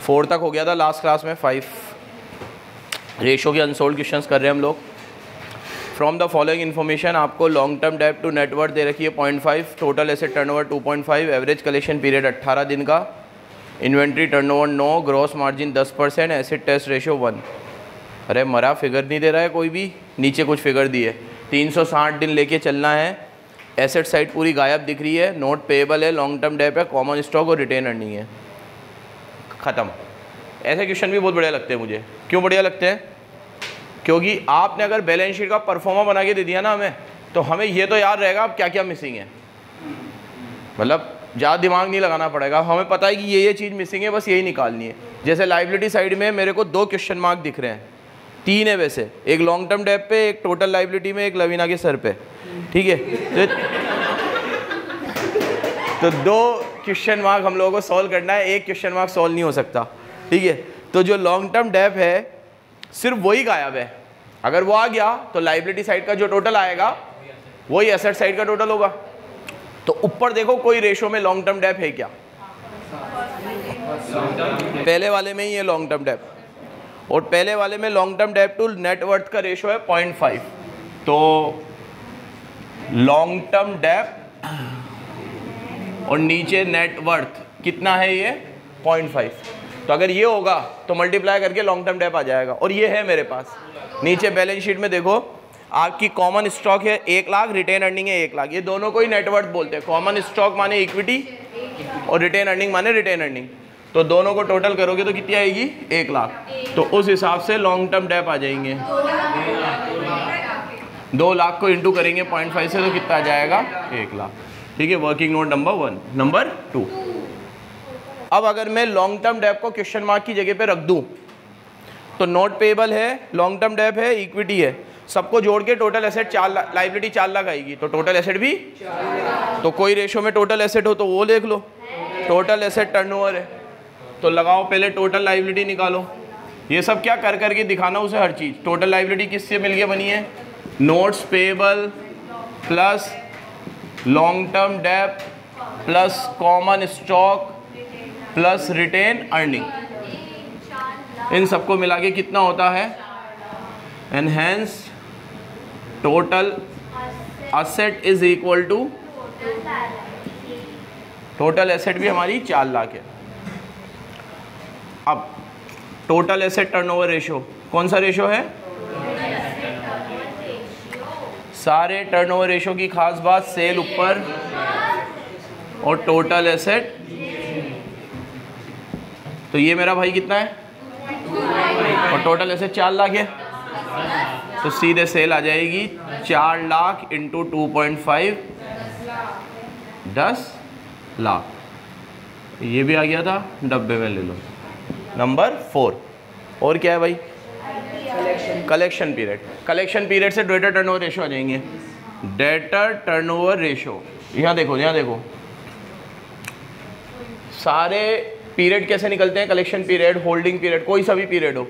4 तक हो गया था लास्ट क्लास में, 5 रेशो के अनसोल्ड क्वेश्चंस कर रहे हैं हम लोग। फ्रॉम द फॉलोइंग इन्फॉर्मेशन, आपको लॉन्ग टर्म डेब्ट टू नेटवर्थ दे रखी है 0.5, total asset turnover 2.5, average collection period 18 दिन का, inventory turnover 9, gross margin 10%, acid test ratio 1। अरे मरा, फिगर नहीं दे रहा है कोई भी, नीचे कुछ फिगर दी है। 360 दिन लेके चलना है, एसेट साइड पूरी गायब दिख रही है, नोट पेएबल है, लॉन्ग टर्म डेब्ट है, कॉमन स्टॉक और रिटेन अर्निंग है, ख़त्म। ऐसे क्वेश्चन भी बहुत बढ़िया लगते हैं मुझे। क्यों बढ़िया लगते हैं? क्योंकि आपने अगर बैलेंस शीट का परफॉर्मा बना के दे दिया ना हमें, तो हमें ये तो याद रहेगा अब क्या क्या मिसिंग है। मतलब ज़्यादा दिमाग नहीं लगाना पड़ेगा, हमें पता है कि ये चीज़ मिसिंग है, बस यही निकालनी है। जैसे लाइबिलिटी साइड में मेरे को 2 क्वेश्चन मार्क दिख रहे हैं, 3 है वैसे, एक लॉन्ग टर्म डेब्ट पे, एक टोटल लाइबिलिटी में, एक लवीना के सर पे, ठीक है। तो 2 क्वेश्चन मार्क हम लोगों को सॉल्व करना है, एक क्वेश्चन मार्क सॉल्व नहीं हो सकता, ठीक है। तो जो लॉन्ग टर्म डेब्ट है सिर्फ वही गायब है, अगर वो आ गया तो लाइबिलिटी साइड का जो टोटल आएगा वही एसेट साइड का टोटल होगा। तो ऊपर देखो कोई रेशो में लॉन्ग टर्म डेब्ट है क्या? पहले वाले में ही है लॉन्ग टर्म डेब्ट, और पहले वाले में लॉन्ग टर्म डेब्ट टू नेटवर्थ का रेशो है 0.5। तो लॉन्ग टर्म डेब्ट और नीचे नेटवर्थ कितना है ये? 0.5। तो अगर ये होगा तो मल्टीप्लाई करके लॉन्ग टर्म डेब्ट आ जाएगा, और ये है मेरे पास। नीचे बैलेंस शीट में देखो, आपकी कॉमन स्टॉक है 1 लाख, रिटेन अर्निंग है 1 लाख, ये दोनों को ही नेटवर्थ बोलते हैं। कॉमन स्टॉक माने इक्विटी और रिटेन अर्निंग माने रिटेन अर्निंग, तो दोनों को टोटल करोगे तो कितनी आएगी? 1 लाख। तो उस हिसाब से लॉन्ग टर्म डेब्ट आ जाएंगे 2 लाख को इंटू करेंगे 0.5 से, तो कितना आ जाएगा? 1 लाख, ठीक है। Working note number 1। नंबर 2, अब अगर मैं लॉन्ग टर्म डेब्ट को क्वेश्चन मार्क की जगह पे रख दूं, तो नोट पेएबल है, लॉन्ग टर्म डेब्ट है, इक्विटी है, सबको जोड़ के total asset 4 lakh, liability 4 lakh आएगी, तो टोटल एसेट भी 4। तो कोई रेशो में टोटल एसेट हो तो वो देख लो, टोटल एसेट टर्नओवर है, तो लगाओ पहले टोटल लाइबिलिटी निकालो। ये सब क्या कर करके दिखाना उसे हर चीज़। टोटल लाइबिलिटी किससे मिल के बनी है? Notes payable plus long term डेब्ट plus common stock plus retain earning, इन सबको मिला के कितना होता है? And hence total asset is equal to, total asset भी हमारी 4 लाख है। अब टोटल एसेट टर्नओवर रेशो कौन सा रेशो है? सारे टर्नओवर रेशो की खास बात, सेल ऊपर और टोटल एसेट, तो ये मेरा भाई कितना है? और टोटल एसेट 4 लाख है, तो सीधे सेल आ जाएगी 4 लाख इंटू 2.5, 10 लाख। ये भी आ गया था, डब्बे में ले लो। नंबर 4, और क्या है भाई? Collection period. कलेक्शन पीरियड से डेटर टर्नओवर रेशो आ जाएंगे। डेटर टर्नओवर रेशो, यहाँ देखो, यहाँ देखो, सारे पीरियड कैसे निकलते हैं? कलेक्शन पीरियड, होल्डिंग पीरियड, कोई सा भी पीरियड हो,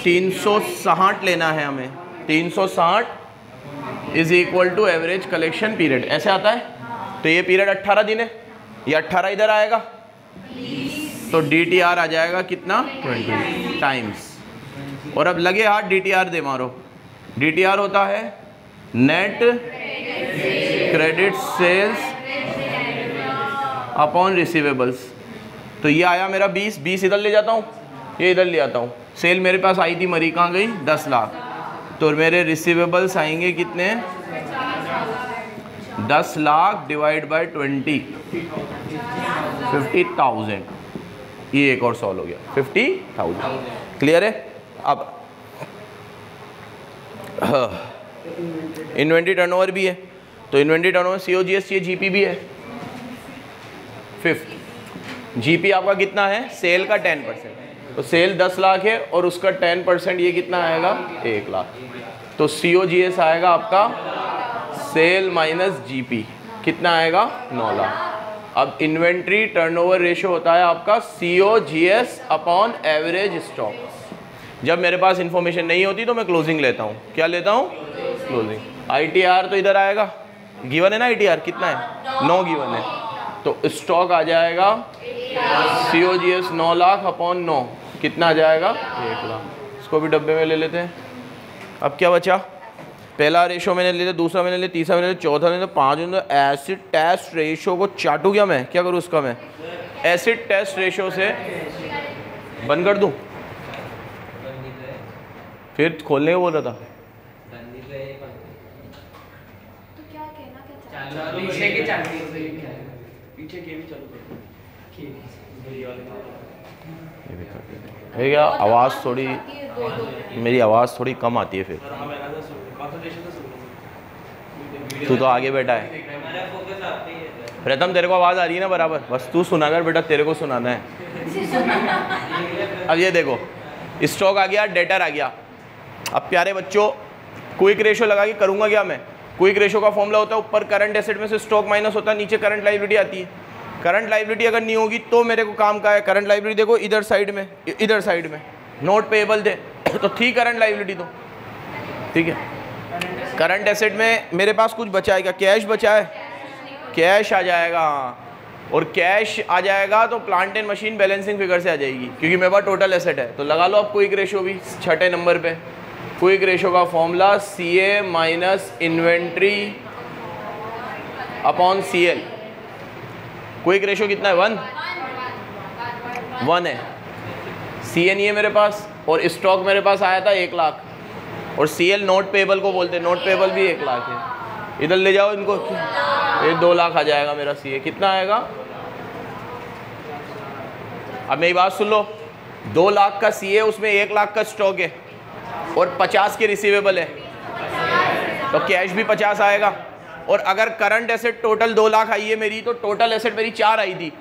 360 लेना है हमें। 360 is equal to average collection period, ऐसे आता है। तो ये पीरियड 18 दिन है, ये 18 इधर आएगा, तो DTR आ जाएगा कितना? 20 टाइम्स। और अब लगे हाथ DTR दे मारो। DTR होता है net credit sales upon receivables. तो ये आया मेरा 20 इधर ले जाता हूँ, ये इधर ले आता हूँ। सेल मेरे पास आई थी, मरी कहाँ गई? 10 लाख। तो मेरे रिसीवेबल्स आएंगे कितने? 10 लाख डिवाइड बाय 20, 50,000। ये एक और सॉल्व हो गया, 50,000। क्लियर है? अब इन्वेंट्री टर्नओवर भी है, तो इन्वेंट्री टर्नओवर COGS चाहिए, GP भी है। 5th GP आपका कितना है? सेल का 10%, तो सेल 10 लाख है और उसका 10% ये कितना आएगा? 1 लाख। तो COGS आएगा आपका सेल माइनस GP, कितना आएगा? 9 लाख। अब इन्वेंट्री टर्नओवर रेशो होता है आपका COGS अपॉन एवरेज स्टॉक। जब मेरे पास इंफॉर्मेशन नहीं होती तो मैं क्लोजिंग लेता हूँ। क्या लेता हूँ? क्लोजिंग। ITR तो इधर आएगा, गिवन है ना ITR कितना है? 9 गिवन है, तो स्टॉक आ जाएगा COGS 9 लाख अपॉन 9 कितना आ जाएगा 1 लाख। इसको भी डब्बे में ले लेते हैं। अब क्या बचा, पहला रेशो मैंने ले लिया, दूसरा मैंने लिया, तीसरा मैंने लिया, चौथा मैंने लिया, पाँचवा एसिड टेस्ट रेशो को चाटू क्या मैं, क्या करूँ उसका मैं एसिड टेस्ट रेशो से बंद कर दूँ, फिर खोलने को बोल रहा था। भैया आवाज़ थोड़ी, मेरी आवाज़ थोड़ी कम आती है फिर। तू तो आगे बैठा है। प्रथम तेरे को आवाज़ आ रही है ना बराबर, बस तू सुना कर बेटा, तेरे को सुनाना है। अब ये देखो स्टॉक आ गया, डेटर आ गया। अब प्यारे बच्चों क्विक रेशो लगा के करूँगा क्या मैं, क्विक रेशो का फॉर्मूला होता है ऊपर करंट एसेट में से स्टॉक माइनस होता है, नीचे करंट लायबिलिटी आती है। करंट लायबिलिटी अगर नहीं होगी तो मेरे को काम का है, करंट लायबिलिटी देखो इधर साइड में, इधर साइड में नोट पेएबल थे तो थी करंट लायबिलिटी तो ठीक है। करंट एसेट में मेरे पास कुछ बचा है क्या, कैश बचा है, कैश आ जाएगा हाँ, और कैश आ जाएगा तो plant and machine balancing figure से आ जाएगी क्योंकि मेरे पास टोटल एसेट है। तो लगा लो अब क्विक रेशो भी छठे नंबर पे। क्विक रेशो का formula CA minus inventory upon CL। Quick ratio कितना है 1 है। CA नहीं है मेरे पास और स्टॉक मेरे पास आया था 1 लाख और CL नोट पेबल को बोलते हैं, नोट पेबल भी 1 लाख है। इधर ले जाओ इनको, ये 2 लाख आ जाएगा मेरा CA। कितना आएगा, अब मेरी बात सुन लो, 2 लाख का CA, उसमें 1 लाख का स्टॉक है और 50 के रिसीवेबल है तो कैश भी 50 आएगा। और अगर करंट एसेट टोटल 2 लाख आई है मेरी, तो टोटल एसेट मेरी 4 आई थी,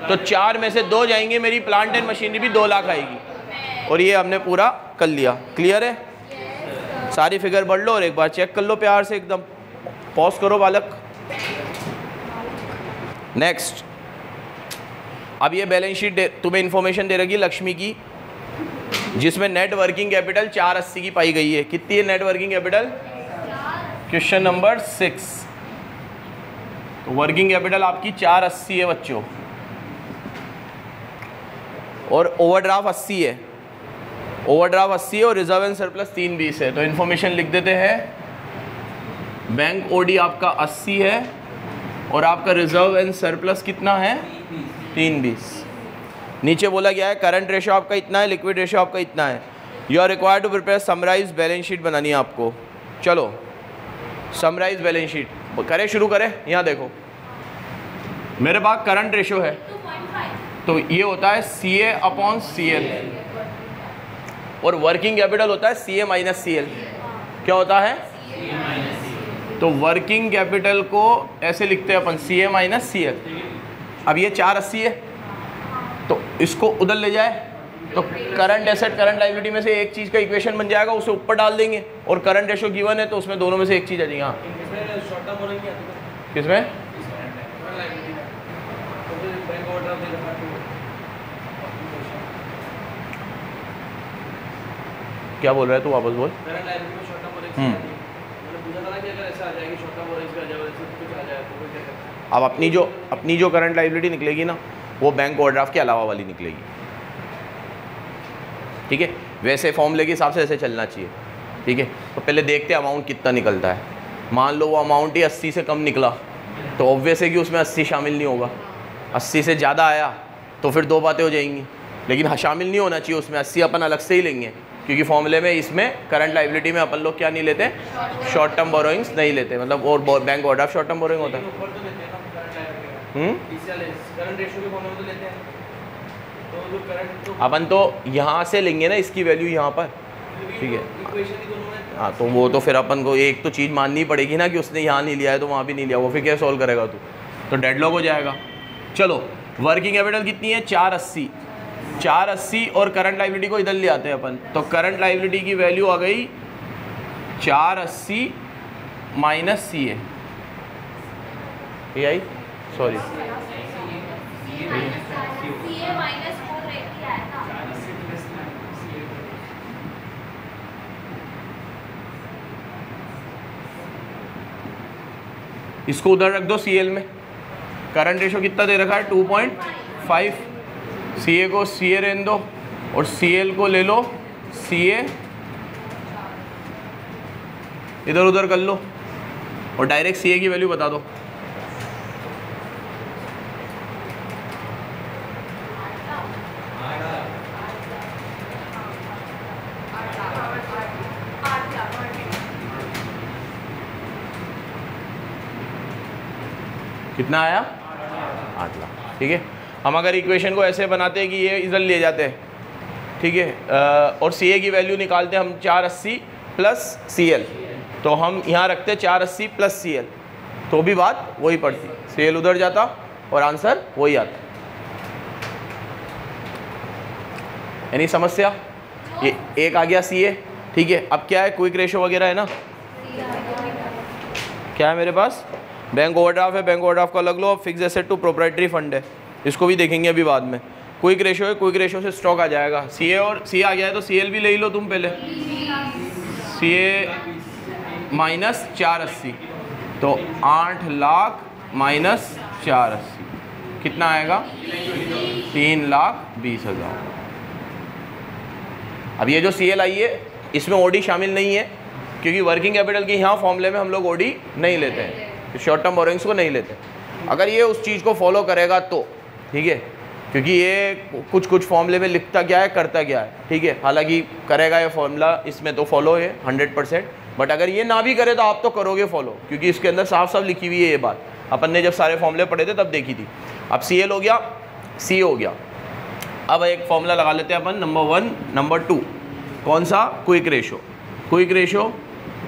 तो 4 में से 2 जाएंगे, मेरी प्लांट एंड मशीनरी भी 2 लाख आएगी। और ये हमने पूरा कर लिया। क्लियर है, सारी फिगर बढ़ लो और एक बार चेक कर लो प्यार से एकदम। पॉज करो बालक। नेक्स्ट, अब ये बैलेंस शीट तुम्हें इंफॉर्मेशन दे रखी है लक्ष्मी की, जिसमें नेट वर्किंग कैपिटल 480 की पाई गई है। कितनी है net working capital, question number 6। तो वर्किंग कैपिटल आपकी 480 है बच्चों और ओवरड्राफ्ट 80 है, ओवरड्राफ्ट 80 है और रिजर्व एंड सरप्लस 320 है। तो इन्फॉर्मेशन लिख देते हैं, बैंक OD आपका 80 है और आपका रिजर्व एंड सरप्लस कितना है 320। नीचे बोला गया है करंट रेशो आपका इतना है, लिक्विड रेशो आपका इतना है। You are required to prepare summarise balance sheet बनानी है आपको। चलो समराइज बैलेंस शीट करें, शुरू करें। यहाँ देखो मेरे पास करंट रेशो है तो ये होता है CA अपॉन CL और वर्किंग कैपिटल होता है CA माइनस CL। क्या होता है, तो वर्किंग कैपिटल को ऐसे लिखते हैं अपन CA माइनस CL। अब ये 480 है तो इसको उधर ले जाए तो करंट एसेट करंट लायबिलिटी में से एक चीज़ का इक्वेशन बन जाएगा, उसे ऊपर डाल देंगे और करंट रेशो गिवन है तो उसमें दोनों में से एक चीज़ आ जाएगी। हाँ किसमें, क्या बोल रहा है तू, वापस बोल। अब अपनी जो करंट लायबिलिटी निकलेगी ना वो बैंक ओवरड्राफ्ट के अलावा वाली निकलेगी। ठीक है, वैसे फॉर्मूले के हिसाब से ऐसे चलना चाहिए। ठीक है, तो पहले देखते हैं अमाउंट कितना निकलता है। मान लो वो अमाउंट ही 80 से कम निकला तो ऑब्वियस है कि उसमें 80 शामिल नहीं होगा। 80 से ज़्यादा आया तो फिर 2 बातें हो जाएंगी, लेकिन शामिल नहीं होना चाहिए उसमें। 80 अपन अलग से ही लेंगे क्योंकि फॉर्मूले में इसमें करंट लायबिलिटी में अपन लोग क्या नहीं लेते, शॉर्ट टर्म बोरोइंग्स नहीं लेते, मतलब और bank overdraft short term borrowing होता है। अपन तो यहाँ से लेंगे ना इसकी वैल्यू यहाँ पर। ठीक है, हाँ तो वो तो फिर अपन को एक तो चीज़ माननी पड़ेगी ना कि उसने यहाँ नहीं लिया है तो वहाँ भी नहीं लिया, वो फिर क्या सॉल्व करेगा तू, तो डेडलॉक हो जाएगा। चलो वर्किंग कैपिटल कितनी है 480 और करंट लायबिलिटी को इधर ले आते हैं अपन। तो करंट लायबिलिटी की वैल्यू आ गई 480 माइनस CA, ये आई सॉरी इसको उधर रख दो CL में। करंट रेशो कितना दे रखा है 2.5 सी ए को सी ए रहने दो और सी एल को ले लो सी ए, इधर उधर कर लो और डायरेक्ट सी ए की वैल्यू बता दो। कितना आया? 8 लाख। ठीक है, हम अगर इक्वेशन को ऐसे बनाते हैं कि ये इधर ले जाते हैं, ठीक है, और सी ए की वैल्यू निकालते हैं हम 480 प्लस सी एल, तो हम यहाँ रखते हैं 480 प्लस सी एल, तो भी बात वही पड़ती, सी एल उधर जाता और आंसर वही आता। यानी समस्या ये एक आ गया सी ए। ठीक है, अब क्या है, क्विक रेशो वगैरह है ना, क्या है मेरे पास, बैंक ओवरड्राफ्ट है, बैंक ओवरड्राफ्ट का अलग लो, fix asset to proprietary fund है, इसको भी देखेंगे अभी बाद में। क्विक रेशो है, क्विक रेशो से स्टॉक आ जाएगा, सी ए और सी आ गया है तो सी एल भी ले लो तुम पहले, सी ए माइनस 480, तो 8 लाख माइनस 480 कितना आएगा? 3,20,000। अब ये जो सी एल आई है इसमें ओडी शामिल नहीं है, क्योंकि वर्किंग कैपिटल के यहाँ फॉर्मूले में हम लोग ओडी नहीं लेते हैं, शॉर्ट टर्म बोरोइंग्स को नहीं लेते। अगर ये उस चीज़ को फॉलो करेगा तो ठीक है, क्योंकि ये कुछ कुछ फॉर्मूले में लिखता क्या है करता क्या है, ठीक है, हालांकि करेगा ये फॉर्मूला इसमें तो फॉलो है 100%, बट अगर ये ना भी करे तो आप तो करोगे फॉलो, क्योंकि इसके अंदर साफ साफ लिखी हुई है ये बात, अपन ने जब सारे फॉर्मूले पढ़े थे तब देखी थी। अब सी एल हो गया, सी हो गया, अब एक फॉर्मूला लगा लेते हैं अपन, नंबर 1 नंबर 2, कौन सा? Quick ratio. क्विक रेशो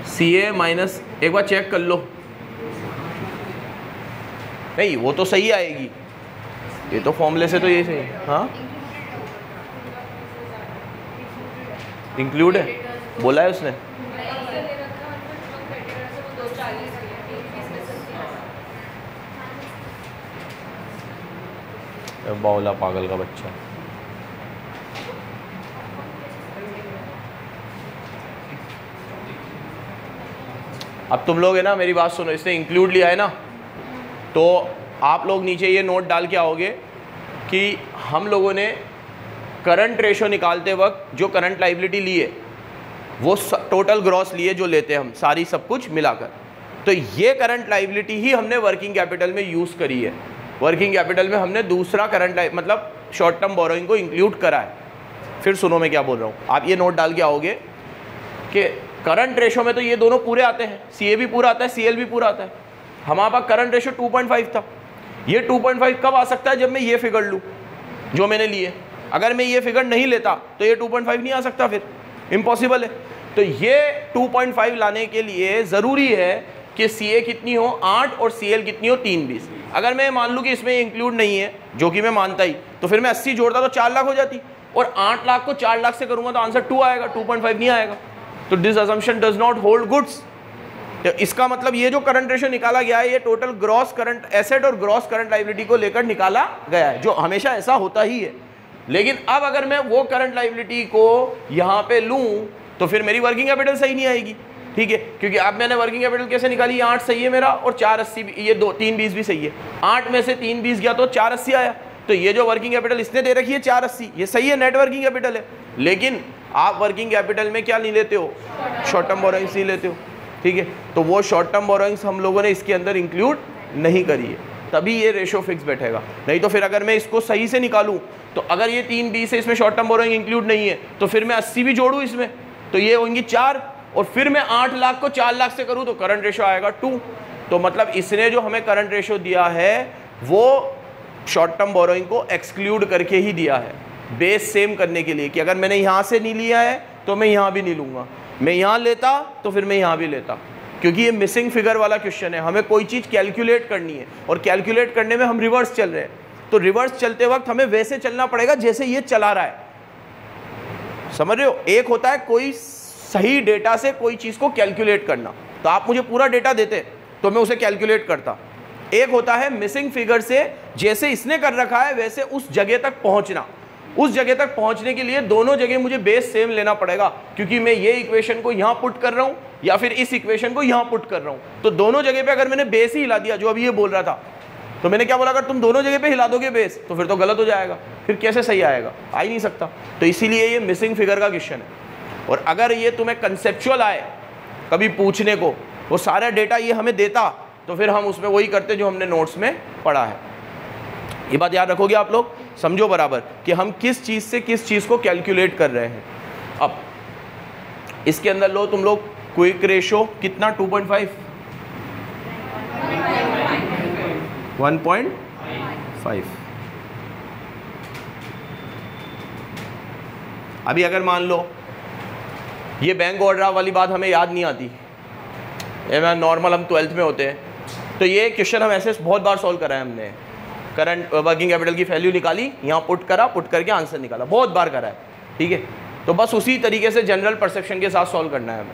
सी ए माइनस, एक बार चेक कर लो, नहीं वो तो सही आएगी, ये तो फॉर्मूले से तो ये सही है। हाँ इंक्लूड है, बोला है उसने, बावला पागल का बच्चा। अब तुम लोग है ना, मेरी बात सुनो, इसने इंक्लूड लिया है ना, तो आप लोग नीचे ये नोट डाल के आओगे कि हम लोगों ने करंट रेशो निकालते वक्त जो करंट लाइबिलिटी ली है वो टोटल ग्रॉस लिए जो लेते हैं हम सारी सब कुछ मिलाकर, तो ये करंट लाइबिलिटी ही हमने वर्किंग कैपिटल में यूज़ करी है। वर्किंग कैपिटल में हमने दूसरा करंट मतलब शॉर्ट टर्म बोरोइंग को इंक्लूड करा है। फिर सुनो मैं क्या बोल रहा हूँ, आप ये नोट डाल के आओगे कि करंट रेशो में तो ये दोनों पूरे आते हैं, सी ए भी पूरा आता है, सी एल भी पूरा आता है। हमारे पास करंट रेशो 2.5 था, ये 2.5 कब आ सकता है? जब मैं ये फिगर लूँ जो मैंने लिए। अगर मैं ये फिगर नहीं लेता तो ये 2.5 नहीं आ सकता, फिर इम्पॉसिबल है। तो ये 2.5 लाने के लिए ज़रूरी है कि सी ए कितनी हो 8 और सी एल कितनी हो 320। अगर मैं मान लूँ कि इसमें इंक्लूड नहीं है, जो कि मैं मानता ही, तो फिर मैं 80 जोड़ता तो 4 लाख हो जाती, और 8 लाख को 4 लाख से करूँगा तो आंसर 2 आएगा, 2.5 नहीं आएगा। तो this assumption does not hold goods. इसका मतलब ये जो करंट रेशो निकाला गया है ये टोटल ग्रॉस करंट एसेट और ग्रॉस करंट लायबिलिटी को लेकर निकाला गया है, जो हमेशा ऐसा होता ही है। लेकिन अब अगर मैं वो करंट लायबिलिटी को यहाँ पे लूँ तो फिर मेरी वर्किंग कैपिटल सही नहीं आएगी, ठीक है, क्योंकि अब मैंने वर्किंग कैपिटल कैसे निकाली, 8 सही है मेरा और 480 ये 320 भी सही है। 8 में से 320 गया तो 480 आया, तो ये जो वर्किंग कैपिटल इसने दे रखी है 480, ये सही है, नेट वर्किंग कैपिटल है। लेकिन आप वर्किंग कैपिटल में क्या नहीं लेते हो, शॉर्ट टर्म बोरोइंग्स नहीं लेते हो, ठीक है, तो वो शॉर्ट टर्म बोरोइंग्स हम लोगों ने इसके अंदर इंक्लूड नहीं करी है, तभी ये रेशो फिक्स बैठेगा। नहीं तो फिर अगर मैं इसको सही से निकालूं तो अगर ये 320 है, इसमें शॉर्ट टर्म बोरोइंग इंक्लूड नहीं है, तो फिर मैं 80 भी जोड़ूं इसमें, तो ये होंगी 4, और फिर मैं 8 लाख को 4 लाख से करूं तो करंट रेशो आएगा 2। तो मतलब इसने जो हमें करंट रेशो दिया है वो शॉर्ट टर्म बोरोइंग को एक्सक्लूड करके ही दिया है, बेस सेम करने के लिए, कि अगर मैंने यहाँ से नहीं लिया है तो मैं यहाँ भी नहीं लूँगा, मैं यहाँ लेता तो फिर मैं यहाँ भी लेता, क्योंकि ये मिसिंग फिगर वाला क्वेश्चन है। हमें कोई चीज़ कैलकुलेट करनी है और कैलकुलेट करने में हम रिवर्स चल रहे हैं, तो रिवर्स चलते वक्त हमें वैसे चलना पड़ेगा जैसे ये चला रहा है, समझ रहे हो। एक होता है कोई सही डेटा से कोई चीज़ को कैलकुलेट करना, तो आप मुझे पूरा डेटा देते तो मैं उसे कैलकुलेट करता। एक होता है मिसिंग फिगर से जैसे इसने कर रखा है वैसे उस जगह तक पहुंचना। उस जगह तक पहुंचने के लिए दोनों जगह मुझे बेस सेम लेना पड़ेगा, क्योंकि मैं ये इक्वेशन को यहाँ पुट कर रहा हूँ या फिर इस इक्वेशन को यहाँ पुट कर रहा हूँ, तो दोनों जगह पे अगर मैंने बेस ही हिला दिया, जो अभी ये बोल रहा था, तो मैंने क्या बोला, अगर तुम दोनों जगह पे हिला दोगे बेस तो फिर तो गलत हो जाएगा, फिर कैसे सही आएगा, आ ही नहीं सकता। तो इसीलिए ये मिसिंग फिगर का क्वेश्चन है। और अगर ये तुम्हें कंसेप्चुअल आए कभी पूछने को, वो सारा डेटा ये हमें देता, तो फिर हम उसमें वही करते जो हमने नोट्स में पढ़ा है। ये बात याद रखोगे आप लोग, समझो बराबर कि हम किस चीज़ से किस चीज़ को कैलकुलेट कर रहे हैं। अब इसके अंदर लो तुम लोग क्विक रेशो कितना 2.5 1.5। अभी अगर मान लो ये बैंक ओवरड्राफ्ट वाली बात हमें याद नहीं आती, ये नॉर्मल हम 12th में होते हैं, तो ये क्वेश्चन हम ऐसे बहुत बार सॉल्व करा है हमने। करंट वर्किंग कैपिटल की वैल्यू निकाली, यहाँ पुट करा, पुट करके आंसर निकाला, बहुत बार करा है, ठीक है। तो बस उसी तरीके से जनरल परसेप्शन के साथ सॉल्व करना है हमें,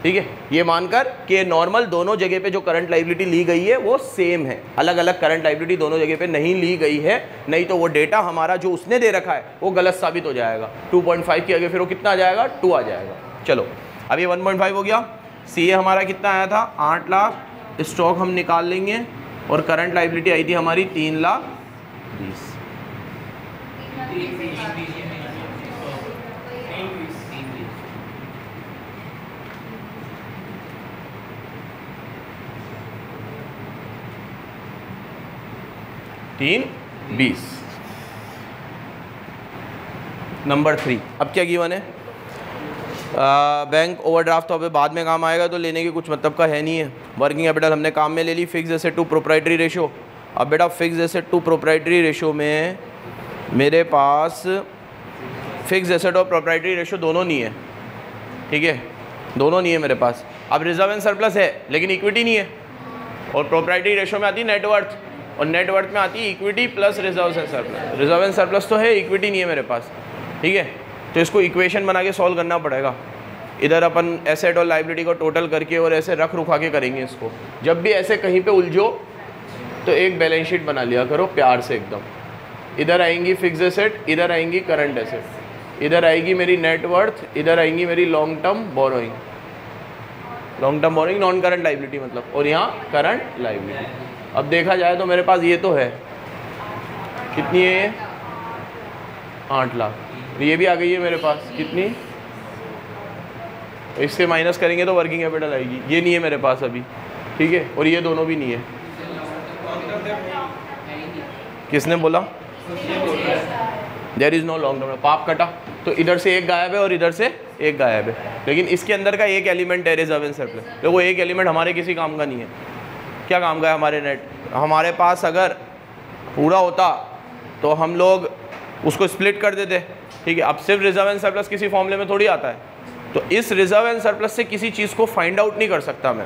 ठीक है। ये मानकर कि नॉर्मल दोनों जगह पे जो करंट लायबिलिटी ली गई है वो सेम है, अलग अलग करंट लायबिलिटी दोनों जगह पे नहीं ली गई है, नहीं तो वो डेटा हमारा जो उसने दे रखा है वो गलत साबित हो जाएगा। 2.5 के आगे फिर वो कितना आ जाएगा, 2 आ जाएगा। चलो अब ये 1.5 हो गया। CA हमारा कितना आया था, 8 लाख, स्टॉक हम निकाल लेंगे, और करंट लायबिलिटी आई थी हमारी 3,20,000। नंबर 3 अब क्या गिवन है, बैंक ओवरड्राफ्ट तो अभी बाद में काम आएगा, तो लेने की कुछ मतलब का है नहीं है। वर्किंग कैपिटल हमने काम में ले ली, fix asset to proprietary ratio. अब बेटा fix asset to proprietary ratio में मेरे पास फिक्स एसेट और प्रोप्राइटरी रेशो दोनों नहीं है, ठीक है, दोनों नहीं है मेरे पास। अब रिजर्व एंड सरप्लस है लेकिन इक्विटी नहीं है, और प्रोप्राइटरी रेशो में आती है नेटवर्थ, और नेटवर्थ में आती है equity plus reserve and surplus. Reserve and surplus तो है, इक्विटी नहीं है मेरे पास, ठीक है। तो इसको इक्वेशन बना के सॉल्व करना पड़ेगा। इधर अपन एसेट और लायबिलिटी को टोटल करके और ऐसे रख रुखा के करेंगे इसको। जब भी ऐसे कहीं पे उलझो तो एक बैलेंस शीट बना लिया करो प्यार से एकदम। इधर आएंगी फिक्स एसेट, इधर आएंगी करंट एसेट, इधर आएगी मेरी नेटवर्थ, इधर आएंगी मेरी long term borrowing, long term borrowing non current liability मतलब, और यहाँ करंट लायबिलिटी। अब देखा जाए तो मेरे पास ये तो है, कितनी है ये, 8 लाख। ये भी आ गई है मेरे पास, कितनी, इससे माइनस करेंगे तो वर्किंग कैपिटल आएगी, ये नहीं है मेरे पास अभी, ठीक है, और ये दोनों भी नहीं है। किसने बोला, there is no long term, पाप कटा, तो इधर से एक गायब है और इधर से एक गायब है, लेकिन इसके अंदर का एक एलिमेंट है रिजर्व एंड सरप्लस, तो वो एक एलिमेंट हमारे किसी काम का नहीं है। क्या काम का है हमारे नेट, हमारे पास अगर पूरा होता तो हम लोग उसको स्प्लिट कर देते, ठीक है। अब सिर्फ रिजर्व एंड सरप्लस किसी फॉर्मूले में थोड़ी आता है, तो इस रिजर्व एंड सरप्लस से किसी चीज़ को फाइंड आउट नहीं कर सकता मैं।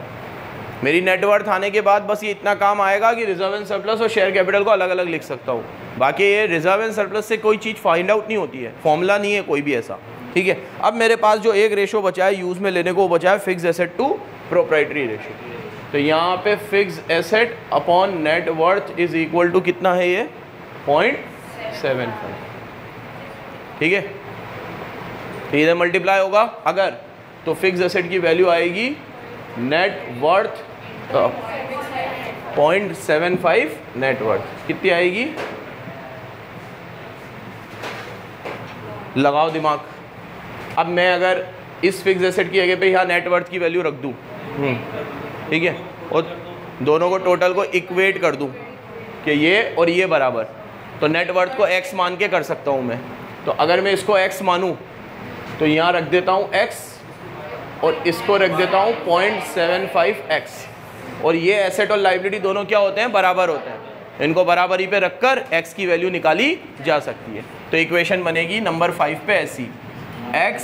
मेरी नेटवर्थ आने के बाद बस ये इतना काम आएगा कि रिजर्व एंड सरप्लस और शेयर कैपिटल को अलग अलग लिख सकता हूँ, बाकी ये रिजर्व एंड सरप्लस से कोई चीज़ फाइंड आउट नहीं होती है, फॉर्मूला नहीं है कोई भी ऐसा, ठीक है। अब मेरे पास जो एक रेशो बचा है यूज़ में लेने को, वो बचा है fix asset to proprietary ratio. तो यहाँ पे fix asset upon net worth is equal to कितना है ये, 0.75, ठीक है। तो इधर मल्टीप्लाई होगा अगर, तो फिक्स एसेट की वैल्यू आएगी नेट वर्थ 0.75, नेट वर्थ कितनी आएगी, लगाओ दिमाग। अब मैं अगर इस फिक्स एसेट की जगह पे यहाँ नेट वर्थ की वैल्यू रख दूँ, ठीक है, और दोनों को टोटल को इक्वेट कर दूं कि ये और ये बराबर, तो नेट वर्थ को x मान के कर सकता हूं मैं। तो अगर मैं इसको x मानूं तो यहाँ रख देता हूं x और इसको रख देता हूं 0.75x, और ये एसेट और लायबिलिटी दोनों क्या होते हैं, बराबर होते हैं, इनको बराबरी पे रखकर x की वैल्यू निकाली जा सकती है। तो इक्वेशन बनेगी नंबर 5 पे ऐसी, x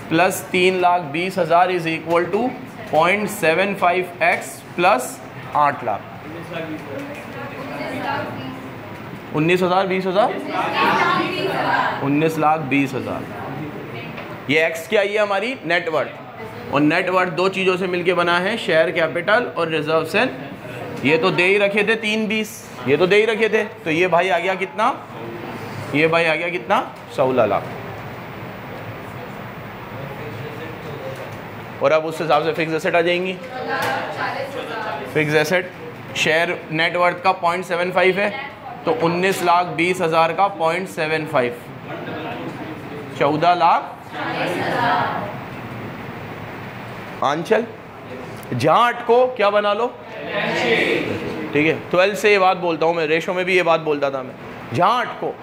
plus 3,20,000 is equal to 0.75x plus 8 lakh, 19,000 20,000 19,20,000। ये x क्या है हमारी नेटवर्थ, और नेटवर्थ दो चीज़ों से मिलके बना है, शेयर कैपिटल और रिजर्व से। ये तो दे ही रखे थे 3,20, ये तो दे ही रखे थे, तो ये भाई आ गया कितना, ये भाई आ गया कितना, 16 लाख। और अब उस हिसाब से फिक्स एसेट आ जाएंगी, फिक्स एसेट शेयर नेटवर्थ का 0.75 है, तो 19,20,000 का 0.75, 14 लाख। आंचल जहां अटको क्या बना लो, ठीक है। 12 से ये बात बोलता हूँ मैं, रेशो में भी ये बात बोलता था मैं, जहां अटको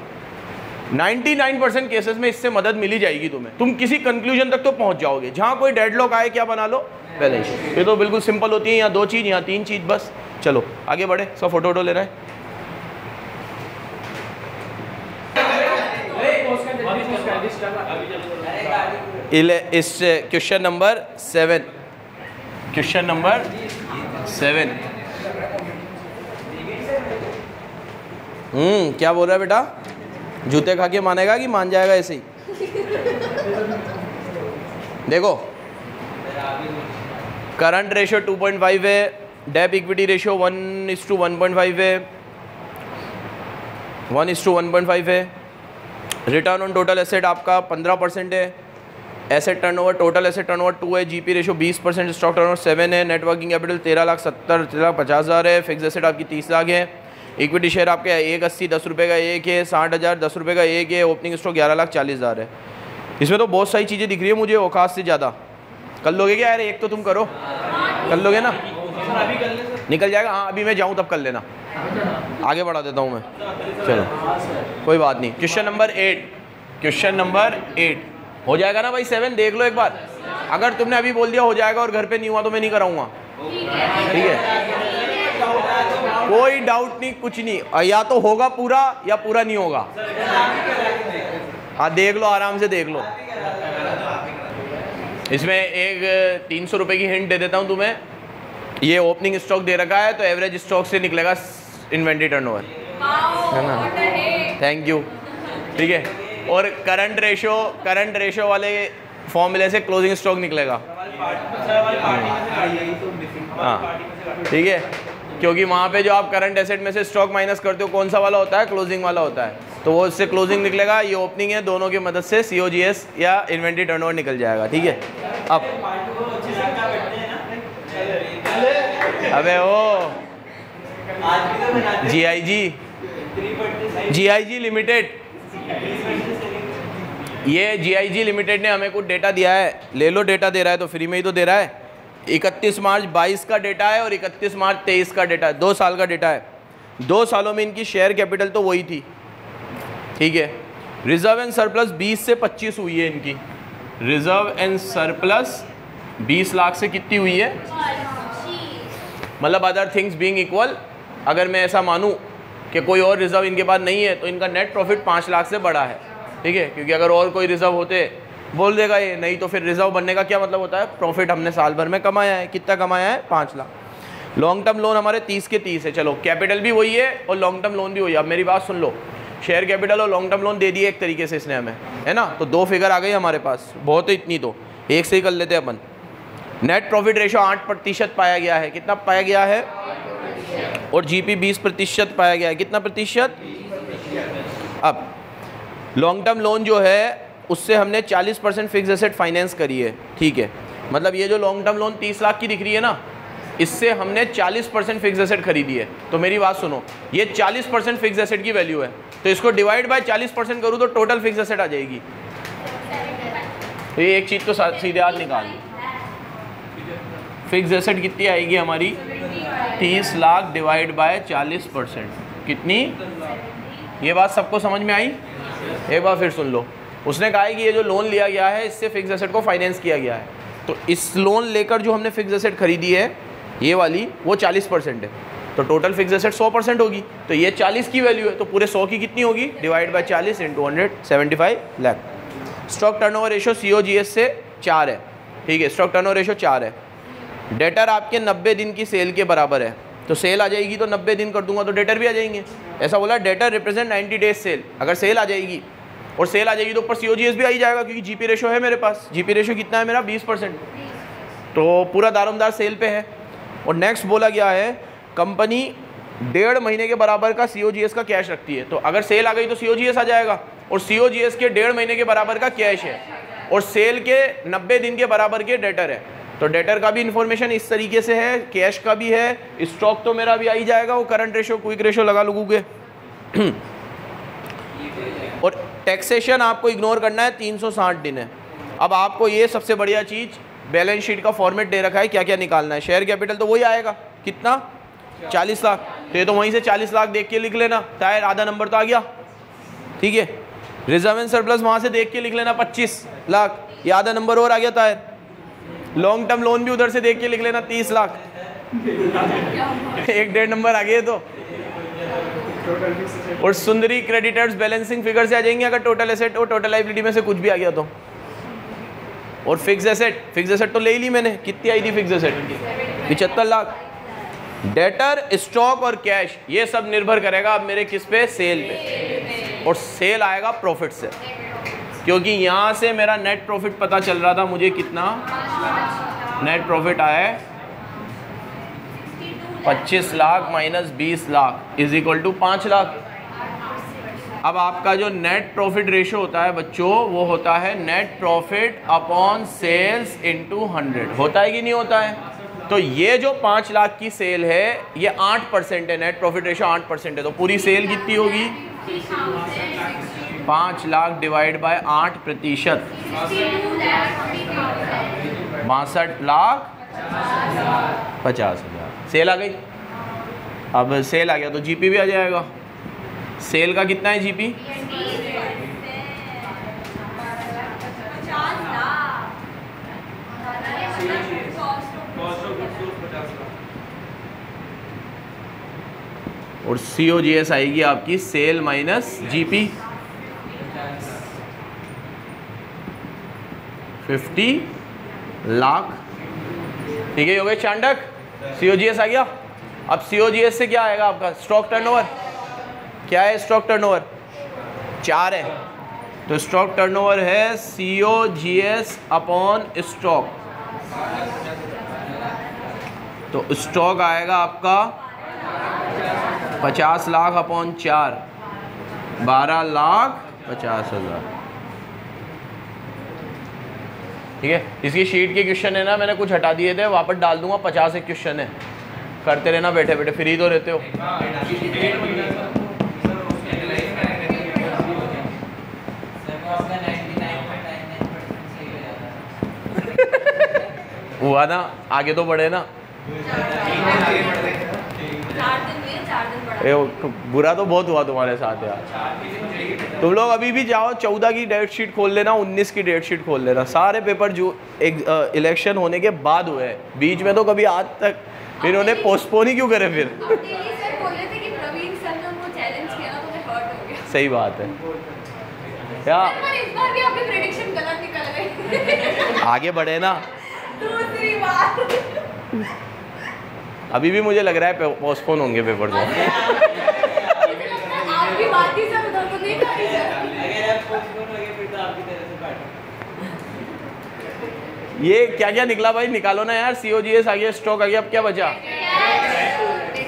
99% केसेस में इससे मदद मिली जाएगी तुम्हें, तुम किसी कंक्लूजन तक तो पहुंच जाओगे। जहां कोई डेडलॉक आए क्या बना लो, बैलेंस। ये तो बिल्कुल सिंपल होती है, यहाँ 2 चीज़, यहाँ 3 चीज़ बस। चलो आगे बढ़े, सब फोटो वोटो ले रहा है। इस क्वेश्चन नंबर 7, क्वेश्चन नंबर 7 क्या बोल रहा है बेटा, जूते खा के मानेगा कि मान जाएगा ऐसे ही? देखो करंट रेशियो 2.5 है, डेप इक्विटी रेशियो 1:1.5 है, 1:1.5 है, रिटर्न ऑन टोटल एसेट आपका 15% है, asset turnover, total asset turnover 2 है, जीपी रेशियो 20%, स्टॉक टर्नओवर 7 है, नेट वर्किंग कैपिटल 13,50,000 है, फिक्स एसेट आपकी 30 लाख है, इक्विटी शेयर आपके 1,80 10 रुपये का एक है, 60,000 10 रुपये का एक है, ओपनिंग स्टॉक 11,40,000 है। इसमें तो बहुत सारी चीज़ें दिख रही है मुझे औकात से ज़्यादा। कर लोगे क्या यार, एक तो तुम करो, कर लोगे ना, निकल जाएगा। हाँ अभी मैं जाऊँ तब कर लेना, आगे बढ़ा देता हूँ मैं। चलो कोई बात नहीं। क्वेश्चन नंबर 8, क्वेश्चन नंबर 8 हो जाएगा ना भाई। 7 देख लो एक बार, अगर तुमने अभी बोल दिया हो जाएगा और घर पे नहीं हुआ तो मैं नहीं कराऊंगा, ठीक है? कोई डाउट नहीं, कुछ नहीं, या तो होगा पूरा या पूरा नहीं होगा। हाँ देख लो, आराम से देख लो। इसमें एक 300 रुपये की हिंट दे देता हूँ तुम्हें। ये ओपनिंग स्टॉक दे रखा है तो एवरेज स्टॉक से निकलेगा इन्वेंटरी टर्नओवर, है ना? थैंक यू, ठीक है। और करंट रेशो वाले फॉर्मूले से क्लोजिंग स्टॉक निकलेगा, हाँ ठीक है, क्योंकि वहाँ पे जो आप करंट एसेट में से स्टॉक माइनस करते हो कौन सा वाला होता है, क्लोजिंग वाला होता है, तो वो इससे क्लोजिंग निकलेगा। ये ओपनिंग है, दोनों की मदद से COGS या इन्वेंटरी टर्नओवर निकल जाएगा, ठीक है। अब अबे ओ GIG लिमिटेड, ये GIG लिमिटेड ने हमें कुछ डेटा दिया है, ले लो, डेटा दे रहा है तो फ्री में ही तो दे रहा है। 31 मार्च 22 का डेटा है और 31 मार्च 23 का डेटा है, 2 साल का डेटा है। 2 सालों में इनकी शेयर कैपिटल तो वही थी, ठीक है। रिजर्व एंड सरप्लस 20 से 25 हुई है इनकी, रिजर्व एंड सरप्लस 20 लाख से कितनी हुई है, मतलब अदर थिंग्स बीइंग इक्वल, अगर मैं ऐसा मानूं कि कोई और रिजर्व इनके पास नहीं है तो इनका नेट प्रॉफिट 5 लाख से बड़ा है, ठीक है, क्योंकि अगर और कोई रिजर्व होते बोल देगा ये, नहीं तो फिर रिजर्व बनने का क्या मतलब होता है, प्रॉफिट हमने साल भर में कमाया है, कितना कमाया है, 5 लाख। लॉन्ग टर्म लोन हमारे 30 के 30 है, चलो कैपिटल भी वही है और लॉन्ग टर्म लोन भी वही है। अब मेरी बात सुन लो, शेयर कैपिटल और लॉन्ग टर्म लोन दे दिए एक तरीके से इसने हमें, है ना, तो 2 फिगर आ गई हमारे पास, बहुत है इतनी, तो एक से ही कर लेते हैं अपन। नेट प्रॉफिट रेशो 8% पाया गया है, कितना पाया गया है, और GP 20% पाया गया है, कितना प्रतिशत। अब लॉन्ग टर्म लोन जो है उससे हमने 40% फिक्स एसेट फाइनेंस करी है, ठीक है, मतलब ये जो लॉन्ग टर्म लोन 30 लाख की दिख रही है ना, इससे हमने 40% फिक्स एसेट खरीदी है। तो मेरी बात सुनो, ये 40% फिक्स एसेट की वैल्यू है, तो इसको डिवाइड बाय 40% करूँ तो टोटल फिक्स एसेट आ जाएगी। तो ये एक चीज़ तो सीधे हाथ निकाल ली, फिक्स एसेट कितनी आएगी हमारी, 30 लाख डिवाइड बाय 40%, कितनी। ये बात सबको समझ में आई? एक बार फिर सुन लो। उसने कहा है कि ये जो लोन लिया गया है इससे फिक्स एसेट को फाइनेंस किया गया है, तो इस लोन लेकर जो हमने फिक्स एसेट खरीदी है ये वाली, वो 40% है, तो टोटल फिक्स एसेट 100% होगी, तो ये 40 की वैल्यू है, तो पूरे 100 की कितनी होगी, divide by 40 × 175 lakh. Stock turnover ratio COGS से 4 है, ठीक है, स्टॉक टर्नओवर रेशो 4 है। डेटर आपके 90 दिन की सेल के बराबर है, तो सेल आ जाएगी तो 90 दिन कर दूंगा तो डेटर भी आ जाएंगे। ऐसा बोला, डेटर रिप्रेजेंट 90 डेज सेल, अगर सेल आ जाएगी और सेल आ जाएगी तो ऊपर COGS भी आ ही जाएगा, क्योंकि GP रेशो है मेरे पास। GP रेशो कितना है मेरा, 20%, तो पूरा दारोमदार सेल पे है। और नेक्स्ट बोला गया है कंपनी 1.5 महीने के बराबर का COGS का कैश रखती है, तो अगर सेल आ गई तो COGS आ जाएगा, और COGS के 1.5 महीने के बराबर का कैश है, और सेल के 90 दिन के बराबर के डेटर है, तो डेटर का भी इंफॉर्मेशन इस तरीके से है, कैश का भी है, स्टॉक तो मेरा भी आ ही जाएगा, वो करंट रेशो क्विक रेशो लगा लोगे। और टैक्सेशन आपको इग्नोर करना है, 360 दिन है। अब आपको ये सबसे बढ़िया चीज़, बैलेंस शीट का फॉर्मेट दे रखा है, क्या क्या निकालना है। शेयर कैपिटल तो वही आएगा, कितना 40 लाख, तो ये तो वहीं से 40 लाख देख के लिख लेना, टायर आधा नंबर तो आ गया, ठीक है। रिजर्व एंड सरप्लस वहाँ से देख के लिख लेना 25 लाख, ये आधा नंबर और आ गया टायर। लॉन्ग टर्म लोन भी उधर से देख के लिख लेना 30 लाख, 1.5 नंबर आ गए तो। और सुंदरी क्रेडिटर्स बैलेंसिंग फिगर से आ जाएंगे अगर टोटल एसेट और टोटल लायबिलिटी में से कुछ भी आ गया तो। और फिक्स एसेट तो ले ही ली मैंने, कितनी आई थी fix asset, 75 lakh. Debtor, stock और कैश ये सब निर्भर करेगा अब मेरे किस पे, सेल पे, और सेल आएगा प्रॉफिट से, क्योंकि यहाँ से मेरा नेट प्रॉफिट पता चल रहा था मुझे कितना, नेट प्रॉफिट आया 25 lakh minus 20 lakh is equal to 5 lakh. अब आपका जो नेट प्रॉफिट रेशो होता है बच्चों, वो होता है net profit upon sales into 100, होता है कि नहीं होता है। तो ये जो 5 लाख की सेल है ये 8% है, नेट प्रॉफिट रेशो 8% है, तो पूरी सेल कितनी होगी, 5 lakh divide by 8%, 62 lakh 50,000 sale आ गई। अब सेल आ गया तो जीपी भी आ जाएगा। सेल का कितना है जीपी, 50,000 और COGS आएगी आपकी सेल माइनस जीपी 50 लाख, ठीक है। हो गए चांडक, COGS आ गया। अब COGS से क्या आएगा आपका, स्टॉक टर्नओवर। क्या है स्टॉक टर्नओवर, 4 है, तो स्टॉक टर्नओवर है COGS अपॉन स्टॉक, तो स्टॉक आएगा आपका 50 लाख अपॉन 4, 12,50,000, ठीक है। इसकी शीट के क्वेश्चन है ना, मैंने कुछ हटा दिए थे, वापस डाल दूंगा, 50 एक क्वेश्चन है, करते रहना बैठे बैठे, फ्री तो रहते हो। हुआ ना, आगे तो बढ़े ना। बुरा तो बहुत हुआ तुम्हारे साथ यार। तुम लोग अभी भी जाओ, 14 की डेट शीट खोल लेना, 19 की डेट शीट खोल लेना। सारे पेपर जो इलेक्शन होने के बाद हुए हैं, बीच में तो कभी आज तक इन्होंने पोस्टपोन ही क्यों करे फिर। सही बात है यार, इस बार भी आपकी प्रेडिक्शन गलत निकल गई। आगे बढ़े ना, दूसरी बार अभी भी मुझे लग रहा है पोस्टपोन होंगे पेपर तो। आपकी बात ही सब उधर तो नहीं कर रही है। अगर आप पोस्टपोन हो गए फिर तो आपकी तरह से बैठो। ये क्या क्या निकला भाई, निकालो ना यार। COGS आ गया, स्टॉक आ गया, अब क्या बचा।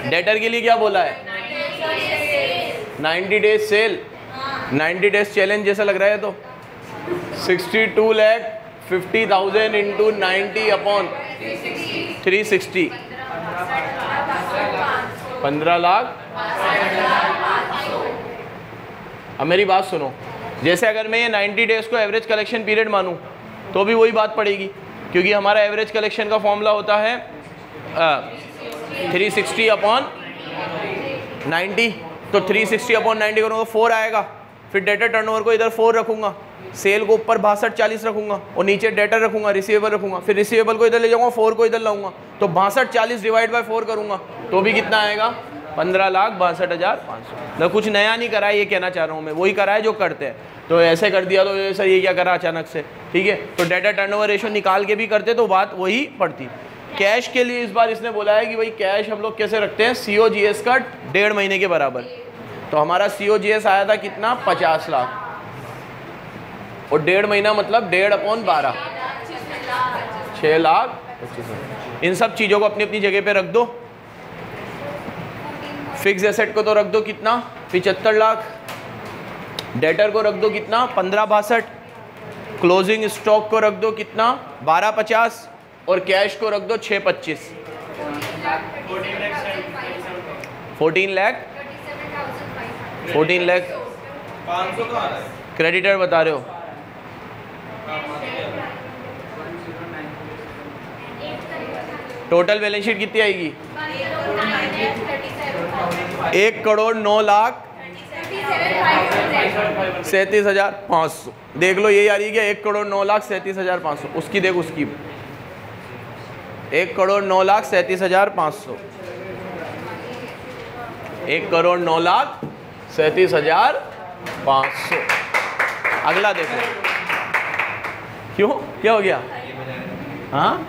डेटर के लिए क्या बोला है, 90 डेज सेल, 90 डेज चैलेंज जैसा लग रहा है। तो 62,50,000 इंटू 90 अपॉन 360, 15 लाख। अब मेरी बात सुनो, जैसे अगर मैं ये 90 डेज को एवरेज कलेक्शन पीरियड मानूं तो भी वही बात पड़ेगी, क्योंकि हमारा एवरेज कलेक्शन का फॉर्मूला होता है 360 अपॉन 90। तो 360 अपॉन 90 करूँगा 4 आएगा। फिर डेटर टर्नओवर को इधर 4 रखूँगा, सेल को ऊपर 62,40 रखूँगा और नीचे डेटर रखूँगा, रिसीवेबल रखूँगा। फिर रिसीवेबल को इधर ले जाऊँगा, 4 को इधर लाऊंगा, तो 62,40 डिवाइड बाय 4 करूँगा तो भी कितना आएगा, 15,62,500। मैं कुछ नया नहीं करा है, ये कहना चाह रहा हूँ मैं, वही करा है जो करते हैं। तो ऐसे कर दिया तो सर ये क्या करा अचानक से, ठीक है। तो डेटा टर्नओवर रेशो निकाल के भी करते तो बात वही पड़ती। कैश के लिए इस बार इसने बोला है कि भाई कैश हम लोग कैसे रखते हैं, COGS का 1.5 महीने के बराबर। तो हमारा COGS आया था कितना, 50 लाख, और 1.5 महीना मतलब 1.5 अपॉन 12, 6,25,000। इन सब चीज़ों को अपनी अपनी जगह पे रख दो। फिक्स एसेट को तो रख दो कितना, 75 लाख। डेटर को रख दो कितना, 15,62। क्लोजिंग स्टॉक को रख दो कितना, 12,50। और कैश को रख दो 625। 14 लाख 500 का क्रेडिटर बता रहे हो। टोटल बैलेंस शीट कितनी आएगी? 1,09,37,500। देख लो यही आ रही है क्या? 1,09,37,500। उसकी देख, उसकी 1,09,37,500। 1,09,37,500। अगला देखो। क्यों, क्या हो गया? हाँ,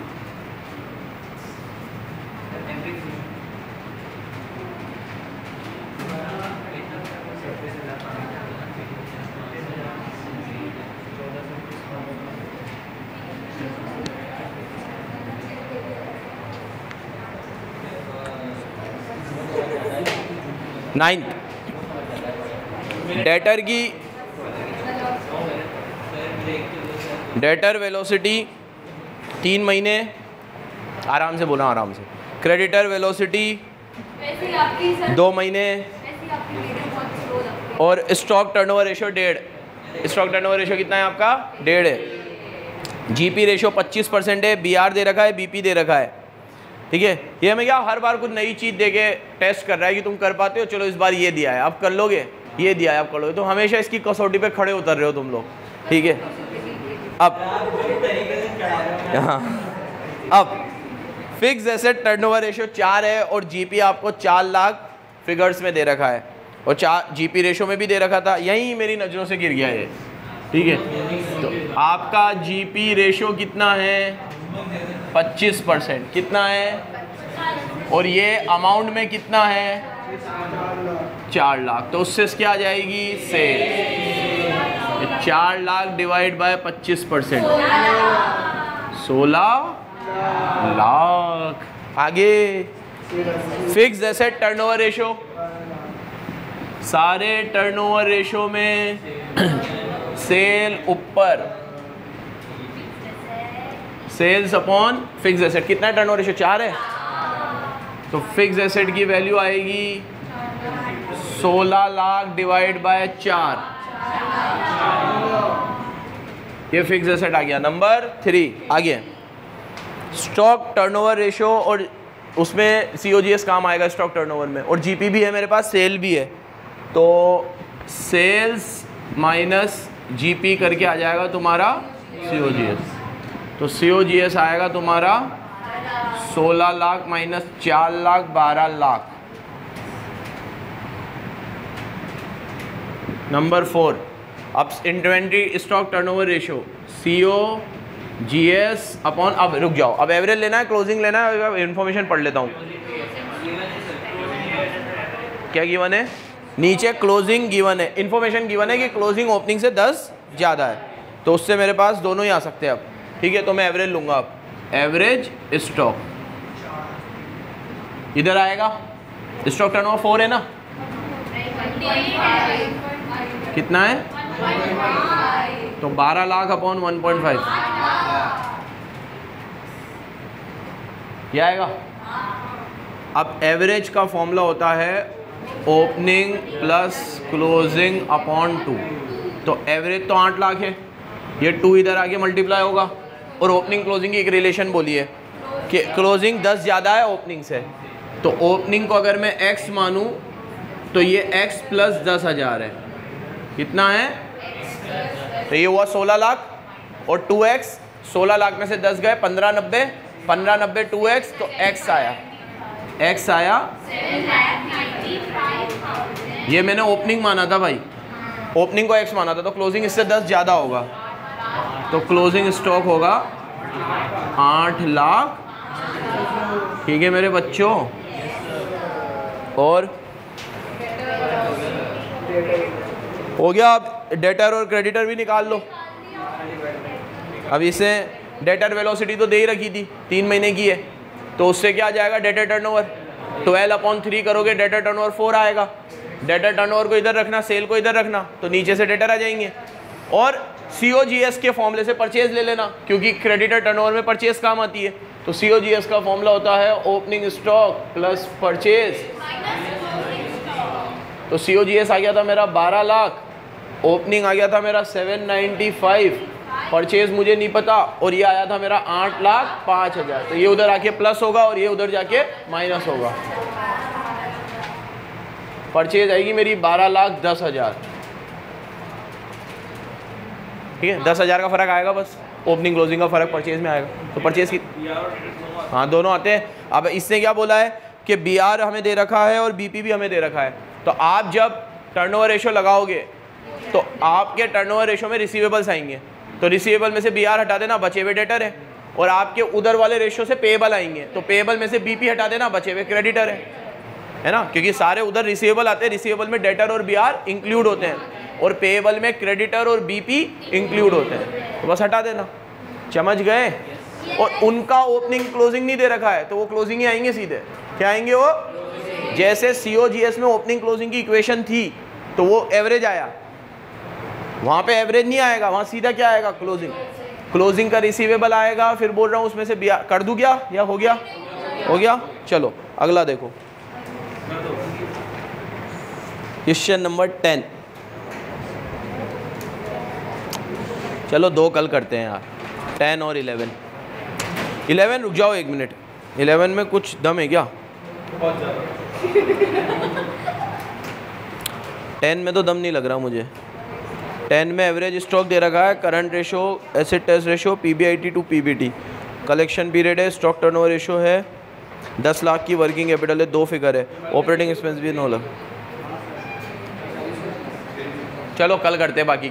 नाइन्थ, डेटर वेलोसिटी 3 महीने, आराम से बोला, आराम से। क्रेडिटर वेलोसिटी 2 महीने, और stock turnover ratio 1.5। Stock turnover ratio कितना है आपका? 1.5 है। जीपी रेशियो 25% है। बीआर दे रखा है, बीपी दे रखा है, ठीक है। ये हमें क्या हर बार कुछ नई चीज़ दे के टेस्ट कर रहा है कि तुम कर पाते हो। चलो इस बार ये दिया है, आप कर लोगे, ये दिया है, आप कर लोगे। तो हमेशा इसकी कसौटी पे खड़े उतर रहे हो तुम लोग, ठीक है। अब फिक्स एसेट टर्नओवर रेशियो 4 है और जीपी आपको 4 लाख फिगर्स में दे रखा है, और 4 जीपी रेशियो में भी दे रखा था। यही मेरी नज़रों से गिर गया ये, ठीक है। तो आपका जीपी रेशियो कितना है? 25%। कितना है? और ये अमाउंट में कितना है? 4 लाख। तो उससे क्या आ जाएगी? Sale. 4 lakh divide by 25%, 16 lakh. आगे फिक्स एसेट टर्नओवर रेशियो, सारे टर्नओवर रेशियो में सेल ऊपर, सेल्स अपॉन फिक्स एसेट। कितना है टर्नओवर रेशियो? 4 है। तो फिक्स एसेट की वैल्यू आएगी 16 लाख डिवाइड बाय 4। ये फिक्स एसेट आ गया। नंबर 3 आ गया स्टॉक टर्नओवर रेशियो, और उसमें सीओजीएस काम आएगा स्टॉक टर्नओवर में, और जीपी भी है मेरे पास, सेल भी है। तो सेल्स माइनस जीपी करके आ जाएगा तुम्हारा सीओजीएस। तो सीओजीएस आएगा तुम्हारा 16 लाख माइनस 4 लाख 12 लाख। नंबर 4, अब inventory stock turnover ratio COGS upon, अब रुक जाओ, अब एवरेज लेना है, क्लोजिंग लेना है, इन्फॉर्मेशन पढ़ लेता हूँ। क्या गिवन है? नीचे क्लोजिंग गिवन है, इन्फॉर्मेशन गिवन है कि क्लोजिंग ओपनिंग से 10 ज़्यादा है, तो उससे मेरे पास दोनों ही आ सकते हैं अब, ठीक है। तो मैं एवरेज लूँगा अब, एवरेज स्टॉक इधर आएगा। स्टॉक टर्नओवर 4 है ना? कितना है? तो 12 लाख अपॉन 1.5 क्या आएगा? अब एवरेज का फॉर्मूला होता है ओपनिंग प्लस क्लोजिंग अपॉन 2। तो एवरेज तो 8 लाख है, ये 2 इधर आके मल्टीप्लाई होगा, और ओपनिंग क्लोजिंग की एक रिलेशन बोली है कि क्लोजिंग 10 ज़्यादा है ओपनिंग से। तो ओपनिंग को अगर मैं x मानूं तो ये x प्लस 10,000 है। कितना है? तो ये हुआ 16 लाख, और 2x, 16 लाख में से 10 गए, 1590, 1590 2x, तो x आया, x आया, ये मैंने ओपनिंग माना था भाई, ओपनिंग को x माना था, तो क्लोजिंग इससे 10 ज़्यादा होगा, तो क्लोजिंग स्टॉक होगा 8 लाख। ठीक है मेरे बच्चों, और हो गया। अब डेटर और क्रेडिटर भी निकाल लो। अब इसे डेटर वेलोसिटी तो दे ही रखी थी, 3 महीने की है, तो उससे क्या आ जाएगा? डेटर टर्नओवर 12/3 करोगे, डेटर टर्नओवर 4 आएगा। डेटर टर्नओवर को इधर रखना, सेल को इधर रखना, तो नीचे से डेटर आ जाएंगे। और COGS के फॉर्मूले से परचेज ले लेना, क्योंकि क्रेडिटर टर्नओवर में परचेज काम आती है। तो COGS का फॉर्मूला होता है ओपनिंग स्टॉक प्लस परचेज। तो COGS आ गया था मेरा 12 लाख, ओपनिंग आ गया था मेरा 795, परचेज मुझे नहीं पता, और ये आया था मेरा 8,05,000। तो ये उधर आके प्लस होगा और ये उधर जाके माइनस होगा। परचेज आएगी मेरी 12,10,000, ठीक है। 10,000 का फर्क आएगा बस, ओपनिंग क्लोजिंग का फर्क परचेज में आएगा। तो परचेज की हाँ दोनों आते हैं। अब इसने क्या बोला है कि BR हमें दे रखा है और BP भी हमें दे रखा है। तो आप जब टर्नओवर रेशो लगाओगे तो आपके टर्नओवर रेशो में रिसीवेबल्स आएंगे, तो रिसीवेबल में से BR हटा देना, बचे हुए डेटर है, और आपके उधर वाले रेशो से पेएबल आएंगे, तो पेएबल में से BP हटा देना, बचे हुए क्रेडिटर है ना, क्योंकि सारे उधर रिसीवेबल आते हैं, रिसीवेबल में डेटर और BR इंक्लूड होते हैं, और पेएबल में क्रेडिटर और BP इंक्लूड होते हैं। तो बस हटा देना, समझ गए। और उनका ओपनिंग क्लोजिंग नहीं दे रखा है, तो वो क्लोजिंग ही आएंगे सीधे। क्या आएंगे वो? जैसे COGS में ओपनिंग क्लोजिंग की इक्वेशन थी तो वो एवरेज आया, वहाँ पे एवरेज नहीं आएगा, वहाँ सीधा क्या आएगा? क्लोजिंग। क्लोजिंग का रिसीवेबल आएगा, फिर बोल रहा हूँ उसमें से BR कर दूँ क्या, या हो गया? हो गया। चलो अगला देखो, क्वेश्चन नंबर 10। चलो 2 कल करते हैं यार, 10 और 11। 11 रुक जाओ 1 मिनट, 11 में कुछ दम है क्या? 10 में तो दम नहीं लग रहा मुझे। 10 में एवरेज स्टॉक दे रखा है, current ratio, asset test ratio, PBIT to PBT, collection period है, स्टॉक टर्नओवर रेशो है, 10 लाख की वर्किंग कैपिटल है, 2 फिगर है, ऑपरेटिंग एक्सपेंस भी 9 लाख। चलो कल करते हैं बाकी।